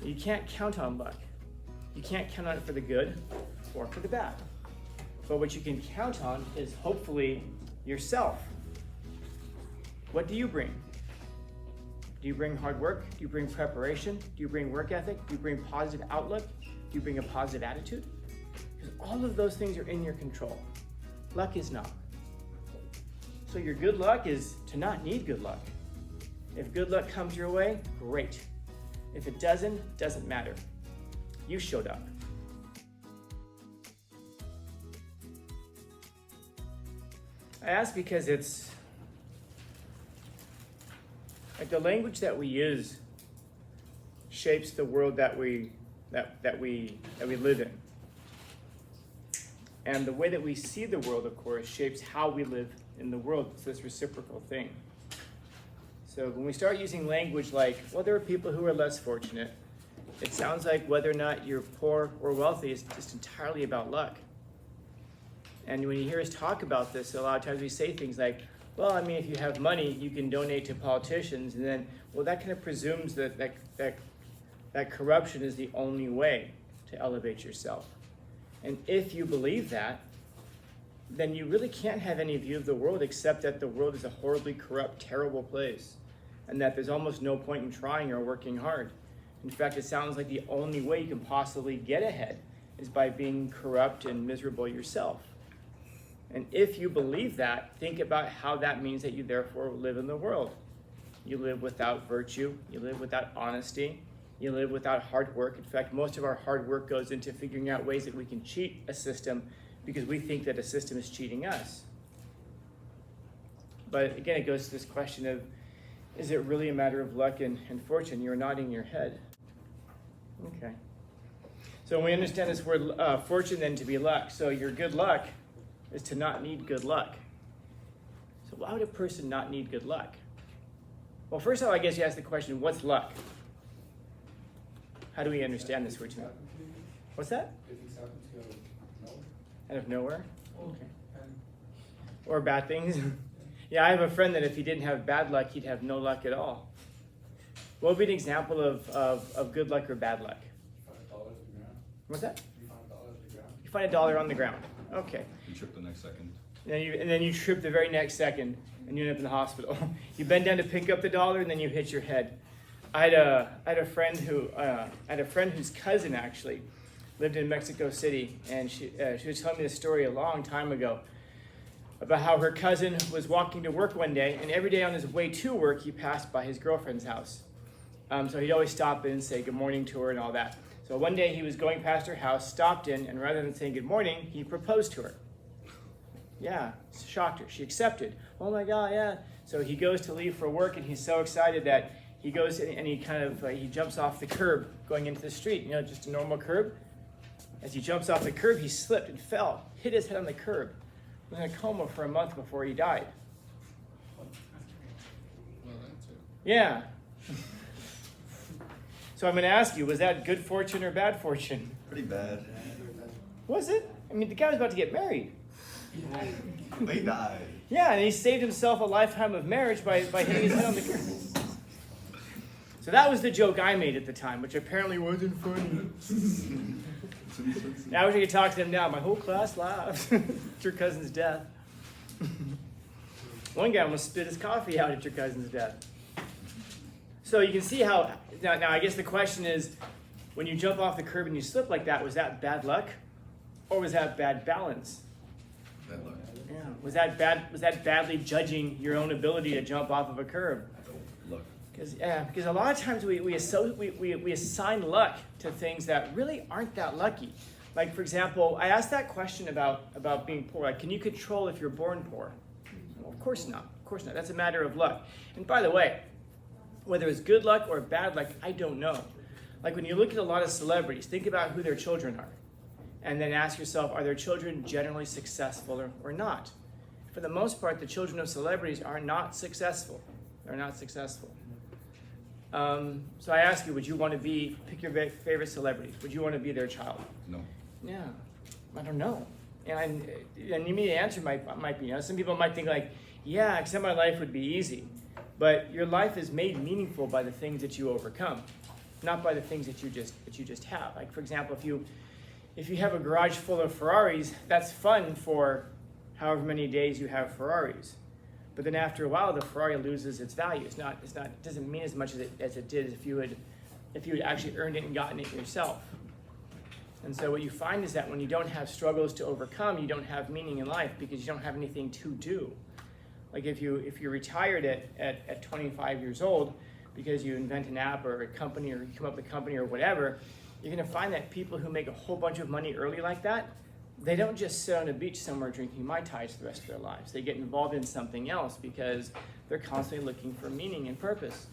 You can't count on luck. You can't count on it for the good or for the bad. But what you can count on is hopefully yourself. What do you bring? Do you bring hard work? Do you bring preparation? Do you bring work ethic? Do you bring positive outlook? Do you bring a positive attitude? Because all of those things are in your control. Luck is not. So your good luck is to not need good luck. If good luck comes your way, great. If it doesn't matter. You showed up. I ask because it's like the language that we use shapes the world that we live in. And the way that we see the world, of course, shapes how we live in the world. It's this reciprocal thing. So when we start using language like, well, there are people who are less fortunate, it sounds like whether or not you're poor or wealthy is just entirely about luck. And when you hear us talk about this, a lot of times we say things like, well, I mean, if you have money, you can donate to politicians. And then, well, that kind of presumes that corruption is the only way to elevate yourself. And if you believe that, then you really can't have any view of the world except that the world is a horribly corrupt, terrible place. And that there's almost no point in trying or working hard. In fact, it sounds like the only way you can possibly get ahead is by being corrupt and miserable yourself. And if you believe that, think about how that means that you therefore live in the world. You live without virtue, you live without honesty, you live without hard work. In fact, most of our hard work goes into figuring out ways that we can cheat a system because we think that a system is cheating us. But again, it goes to this question of, is it really a matter of luck and fortune? You're nodding your head. Okay. So when we understand this word fortune then to be luck. So your good luck is to not need good luck. So why would a person not need good luck? Well, first of all, I guess you ask the question, what's luck? How do we understand this word? What's that? Out of nowhere? Okay. Or bad things? Yeah, I have a friend that if he didn't have bad luck, he'd have no luck at all. What would be an example of good luck or bad luck? What's that? You find $1 on the ground. Okay. You trip the next second. And then you trip the very next second, and you end up in the hospital. You bend down to pick up the dollar, and then you hit your head. I had a friend whose cousin actually lived in Mexico City, and she was telling me this story a long time ago about how her cousin was walking to work one day, and every day on his way to work, he passed by his girlfriend's house. So he'd always stop in and say good morning to her and all that. So one day he was going past her house, stopped in, and rather than saying good morning, he proposed to her. Yeah, it shocked her. She accepted. Oh my God, yeah. So he goes to leave for work, and he's so excited that he goes and he kind of, he jumps off the curb going into the street, you know, just a normal curb. As he jumps off the curb, he slipped and fell, hit his head on the curb. He was in a coma for a month before he died. Yeah. So I'm going to ask you, was that good fortune or bad fortune? Pretty bad. Was it? I mean, the guy was about to get married. He died. Yeah, and he saved himself a lifetime of marriage by hitting his head on the curb. So that was the joke I made at the time, which apparently wasn't funny. I wish I could talk to them now. My whole class laughed at your cousin's death. One guy almost spit his coffee out at your cousin's death. So you can see how, now I guess the question is, when you jump off the curb and you slip like that, was that bad luck? Or was that bad balance? Bad luck. Yeah. Was that badly judging your own ability to jump off of a curb? Luck. Because a lot of times we assign luck to things that really aren't that lucky. Like, for example, I asked that question about being poor. Like, can you control if you're born poor? Well, of course not. Of course not. That's a matter of luck. And by the way, whether it's good luck or bad luck, I don't know. Like when you look at a lot of celebrities, think about who their children are. And then ask yourself, are their children generally successful or not? For the most part, the children of celebrities are not successful. They're not successful. So I ask you, would you want to pick your favorite celebrity? Would you want to be their child? No. Yeah, I don't know. And the immediate answer might be, some people might think like, yeah, except my life would be easy. But your life is made meaningful by the things that you overcome. not by the things that you just have. Like for example, if you have a garage full of Ferraris, that's fun for however many days you have Ferraris. But then after a while, the Ferrari loses its value. It doesn't mean as much as it did if you had actually earned it and gotten it yourself. And so what you find is that when you don't have struggles to overcome, you don't have meaning in life because you don't have anything to do. Like if you're retired at 25 years old because you invent an app or a company or you come up with a company or whatever, you're going to find that people who make a whole bunch of money early like that, they don't just sit on a beach somewhere drinking Mai Tais for the rest of their lives. They get involved in something else because they're constantly looking for meaning and purpose.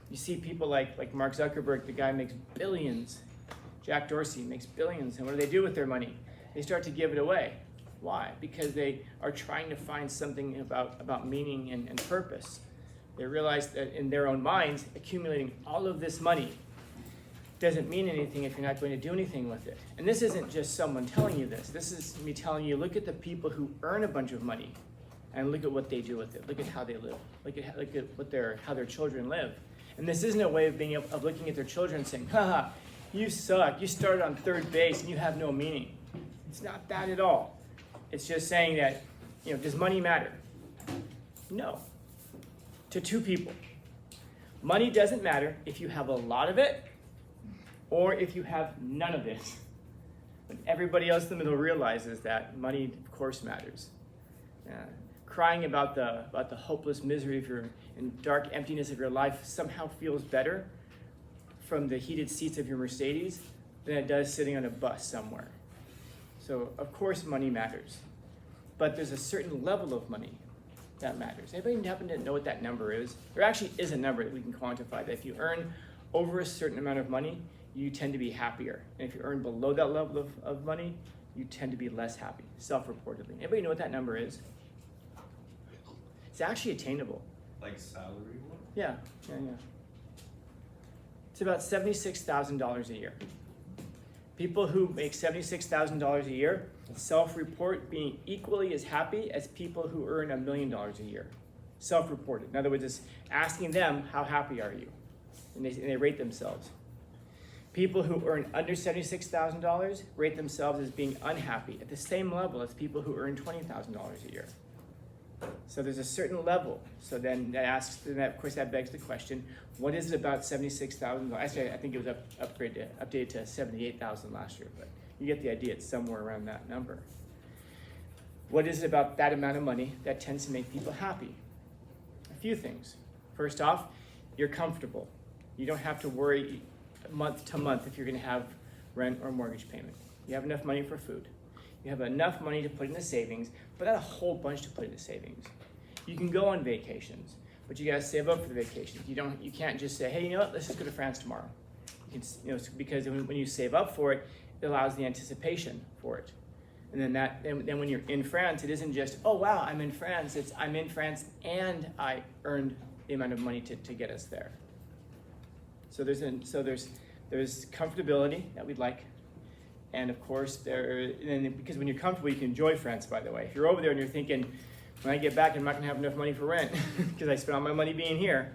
You see people like Mark Zuckerberg, the guy makes billions. Jack Dorsey makes billions. And what do with their money? They start to give it away. Why? Because they are trying to find something about meaning and purpose. They realize that in their own minds, accumulating all of this money doesn't mean anything if you're not going to do anything with it. And this isn't just someone telling you this. This is me telling you, look at the people who earn a bunch of money and look at what they do with it. Look at how they live. Look at how their children live. And this isn't a way of looking at their children and saying, haha, you suck. You started on third base and you have no meaning. It's not that at all. It's just saying that, does money matter? No. To two people. Money doesn't matter if you have a lot of it or if you have none of it. But everybody else in the middle realizes that money, of course, matters. Crying about the hopeless misery of your and dark emptiness of your life somehow feels better from the heated seats of your Mercedes than it does sitting on a bus somewhere. So, of course, money matters. But there's a certain level of money that matters. Anybody happen to know what that number is? There actually is a number that we can quantify, that if you earn over a certain amount of money, you tend to be happier. And if you earn below that level of money, you tend to be less happy, self-reportedly. Anybody know what that number is? It's actually attainable. Like salary one? Yeah. It's about $76,000 a year. People who make $76,000 a year self-report being equally as happy as people who earn $1 million a year. Self-reported. In other words, it's asking them, how happy are you? And they rate themselves. People who earn under $76,000 rate themselves as being unhappy at the same level as people who earn $20,000 a year. So there's a certain level. So then of course that begs the question, what is it about $76,000? Actually, I think it was updated to $78,000 last year, but you get the idea, it's somewhere around that number. What is it about that amount of money that tends to make people happy? A few things. First off, you're comfortable. You don't have to worry month to month if you're going to have rent or mortgage payment. You have enough money for food. You have enough money to put in the savings, but not a whole bunch to put in the savings. You can go on vacations, but you got to save up for the vacations. You can't just say, hey, let's just go to France tomorrow. You can, because when you save up for it, it allows the anticipation for it. And then when you're in France, it isn't just, oh wow, I'm in France. It's I'm in France and I earned the amount of money to get us there. So there's comfortability that we'd like. And of course, because when you're comfortable, you can enjoy France, by the way. If you're over there and you're thinking, when I get back, I'm not going to have enough money for rent because I spent all my money being here.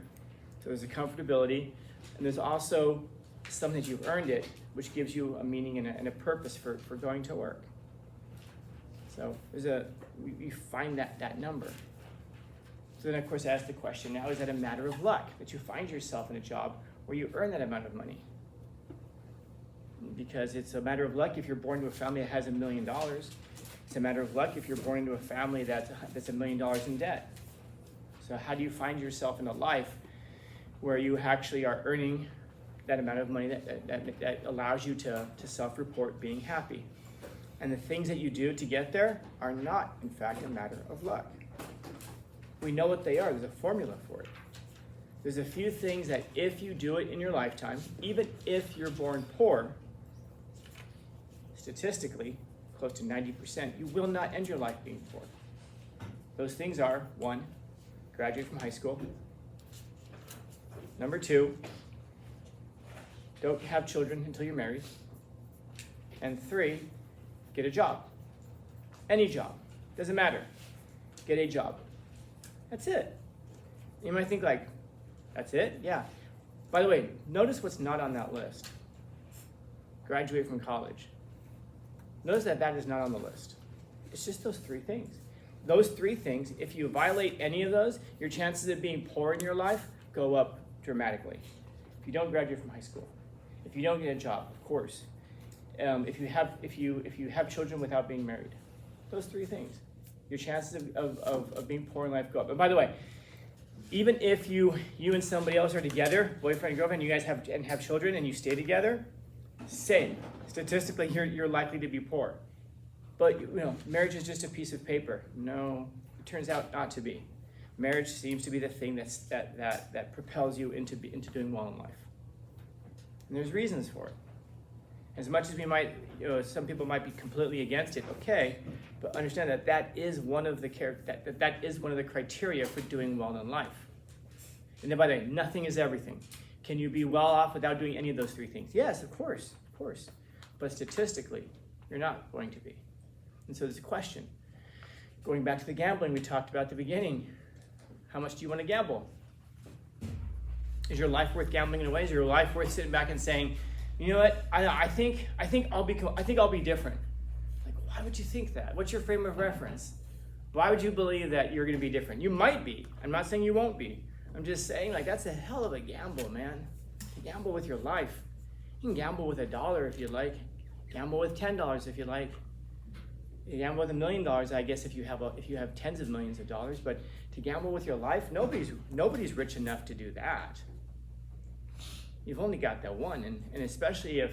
So there's a comfortability. And there's also something that you've earned it, which gives you a meaning and a purpose for going to work. So we find that number. So then, of course, I ask the question, now is that a matter of luck that you find yourself in a job where you earn that amount of money? Because it's a matter of luck if you're born to a family that has $1 million. It's a matter of luck if you're born into a family that's $1 million in debt. So how do you find yourself in a life where you actually are earning that amount of money that allows you to self-report being happy? And the things that you do to get there are not, in fact, a matter of luck. We know what they are. There's a formula for it. There's a few things that if you do it in your lifetime, even if you're born poor, statistically, close to 90%, you will not end your life being poor. Those things are, 1, graduate from high school. Number 2, don't have children until you're married. And 3, get a job. Any job. Doesn't matter. Get a job. That's it. You might think that's it? Yeah. By the way, notice what's not on that list. Graduate from college. Notice that is not on the list. It's just those three things. Those three things, if you violate any of those, your chances of being poor in your life go up dramatically. If you don't graduate from high school, if you don't get a job, of course, if you have children without being married, those three things, your chances of being poor in life go up. And by the way, even if you and somebody else are together, boyfriend and girlfriend, you guys have children and you stay together, same. Statistically, you're likely to be poor. But marriage is just a piece of paper. No, it turns out not to be. Marriage seems to be the thing that propels you into doing well in life. And there's reasons for it. As much as we might, some people might be completely against it, okay, but understand that is one of the criteria for doing well in life. And then by the way, nothing is everything. Can you be well off without doing any of those three things? Yes, of course. But statistically, you're not going to be. And so there's a question. Going back to the gambling we talked about at the beginning, how much do you want to gamble? Is your life worth gambling in a way? Is your life worth sitting back and saying, you know what, I think I'll be different? Like, why would you think that? What's your frame of reference? Why would you believe that you're going to be different? You might be. I'm not saying you won't be. I'm just saying, like, that's a hell of a gamble, man. To gamble with your life. You can gamble with $1 if you like. Gamble with $10 if you like. You gamble with $1 million, I guess, if you have tens of millions of dollars. But to gamble with your life, nobody's rich enough to do that. You've only got that one, and especially if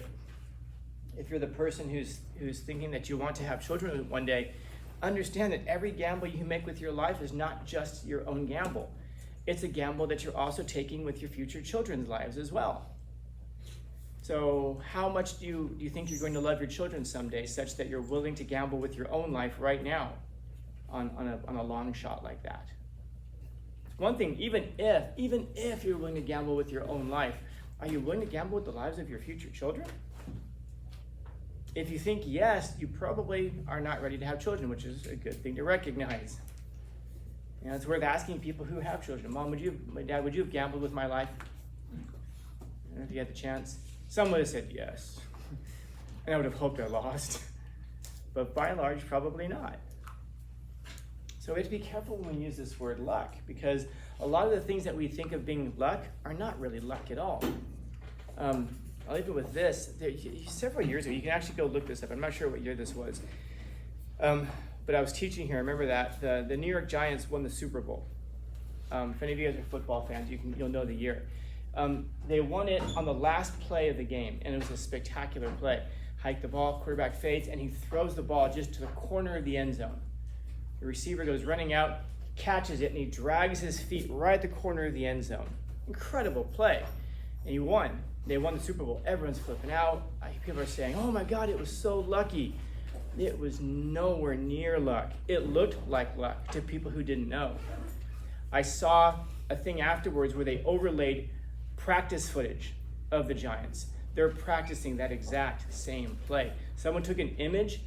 you're the person who's thinking that you want to have children one day, understand that every gamble you make with your life is not just your own gamble. It's a gamble that you're also taking with your future children's lives as well. So how much do you think you're going to love your children someday, such that you're willing to gamble with your own life right now on a long shot like that? One thing, even if you're willing to gamble with your own life, are you willing to gamble with the lives of your future children? If you think yes, you probably are not ready to have children, which is a good thing to recognize. It's worth asking people who have children. Mom, Dad, would you have gambled with my life? If you had the chance. Some would have said yes. And I would have hoped I lost. But by and large, probably not. So we have to be careful when we use this word luck, because a lot of the things that we think of being luck are not really luck at all. I'll leave it with this. Several years ago, you can actually go look this up. I'm not sure what year this was. But I was teaching here. I remember that the New York Giants won the Super Bowl. If any of you guys are football fans, you'll know the year. They won it on the last play of the game, and it was a spectacular play. Hike the ball, quarterback fades, and he throws the ball just to the corner of the end zone. The receiver goes running out, catches it, and he drags his feet right at the corner of the end zone. Incredible play. And he won. They won the Super Bowl. Everyone's flipping out. People are saying, oh my God, it was so lucky. It was nowhere near luck. It looked like luck to people who didn't know. I saw a thing afterwards where they overlaid practice footage of the Giants. They're practicing that exact same play. Someone took an image,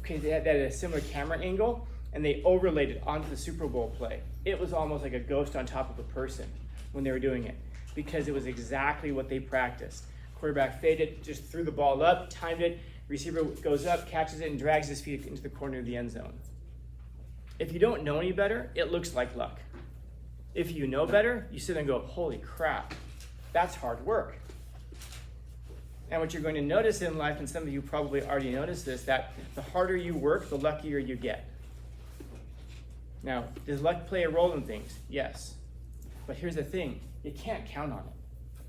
they had a similar camera angle, and they overlaid it onto the Super Bowl play. It was almost like a ghost on top of a person when they were doing it, because it was exactly what they practiced. Quarterback faded, just threw the ball up, timed it, receiver goes up, catches it, and drags his feet into the corner of the end zone. If you don't know any better, it looks like luck. If you know better, you sit and go, holy crap, that's hard work. And what you're going to notice in life, and some of you probably already noticed this, that the harder you work, the luckier you get. Now, does luck play a role in things? Yes. But here's the thing, you can't count on it.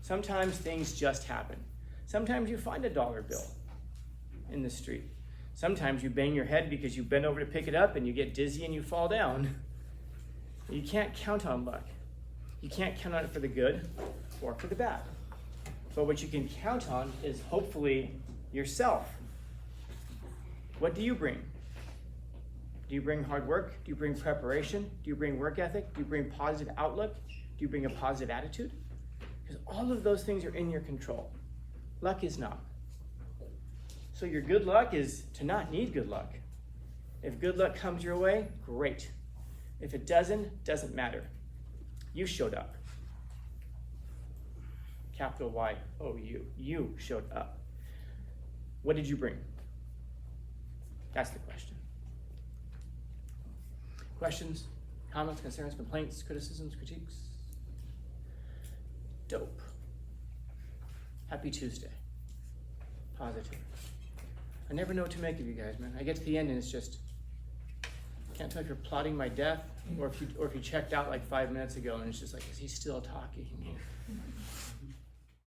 Sometimes things just happen. Sometimes you find a dollar bill in the street. Sometimes you bang your head because you bend over to pick it up and you get dizzy and you fall down. You can't count on luck. You can't count on it for the good or for the bad. But what you can count on is hopefully yourself. What do you bring? Do you bring hard work? Do you bring preparation? Do you bring work ethic? Do you bring positive outlook? Do you bring a positive attitude? Because all of those things are in your control. Luck is not. So your good luck is to not need good luck. If good luck comes your way, great. If it doesn't matter. You showed up. capital Y-O-U. You showed up. What did you bring? That's the question. Questions, comments, concerns, complaints, criticisms, critiques? Dope. Happy Tuesday. Positive. I never know what to make of you guys, man. I get to the end and it's just, can't tell if you're plotting my death or if you checked out like 5 minutes ago and it's just like, is he still talking?